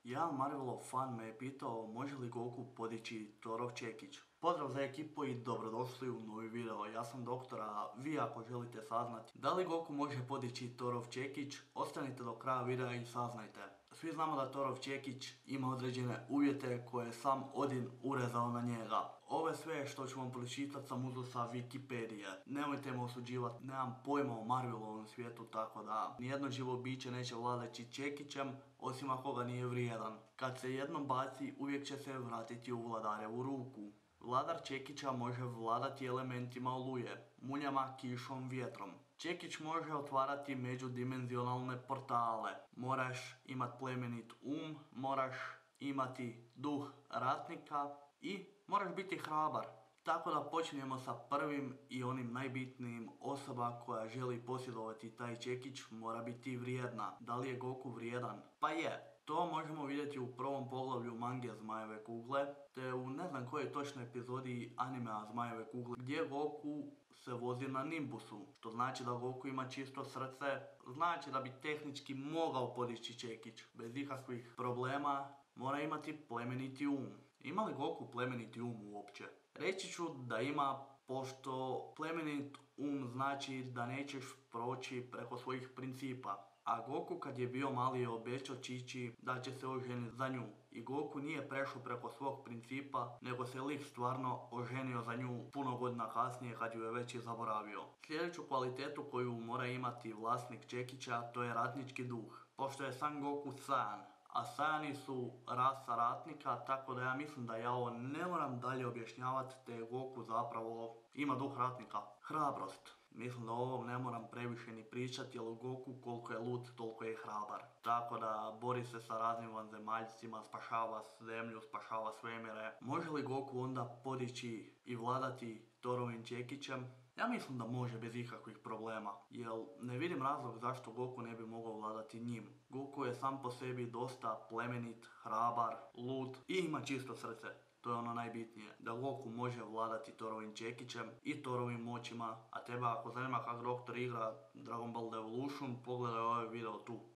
Jedan Marvelov fan me je pitao može li Goku podići Thorov čekić. Pozdrav za ekipu i dobrodošli u novi video. Ja sam doktor, a vi ako želite saznati da li Goku može podići Thorov čekić, ostanite do kraja videa i saznajte. Svi znamo da Thorov čekić ima određene uvjete koje je sam Odin urezao na njega. Ove sve što ću vam pročitati sam uzeo sa Wikipedije. Nemojte me osuđivati, nemam pojma o Marvelovom svijetu, tako da nijedno živo biće neće vladati čekićem osim ako ga nije vrijedan. Kad se jednom baci uvijek će se vratiti u vladarevu ruku. Vladar čekića može vladati elementima oluje, muljama, kišom, vjetrom. Čekić može otvarati međudimenzionalne portale. Moraš imati plemenit moraš imati duh ratnika i moraš biti hrabar. Tako da počinjemo sa prvim i onim najbitnijim. Osoba koja želi posjedovati taj čekić mora biti vrijedna. Da li je Goku vrijedan? Pa je. To možemo vidjeti u prvom poglavlju mange Zmajeve kugle, te u ne znam kojoj točnoj epizodi animea Zmajeve kugle, gdje Goku se vozi na Nimbusu, što znači da Goku ima čisto srce, znači da bi tehnički mogao podići čekić. Bez ikakvih problema mora imati plemeniti Ima li Goku plemeniti uopće? Reći ću da ima, pošto plemenit znači da nećeš proći preko svojih principa. A Goku kad je bio mali je obećao Čiči da će se oženiti za nju. I Goku nije prešao preko svog principa, nego se lik stvarno oženio za nju puno godina kasnije kad ju je već i zaboravio. Sljedeću kvalitetu koju mora imati vlasnik čekića, to je ratnički duh. Pošto je sam Goku Saiyan, a Saiyani su rasa ratnika, tako da ja mislim da ja ovo ne moram dalje objašnjavati, te Goku zapravo ima duh ratnika. Hrabrost. Mislim da o ovom ne moram previše ni pričati, jer Goku koliko je lud, toliko je hrabar. Tako da bori se sa raznim vanzemaljcima, spašava zemlju, spašava svemire. Može li Goku onda podići i vladati Thorovim čekićem? Ja mislim da može bez ikakvih problema, jer ne vidim razlog zašto Goku ne bi mogao vladati njim. Goku je sam po sebi dosta plemenit, hrabar, lud i ima čisto srce. To je ono najbitnije, da Goku može vladati Thorovim čekićem i Thorovim moćima, a tebe ako zanima kako doktor igra Dragon Ball Evolution, pogledaj ovaj video tu.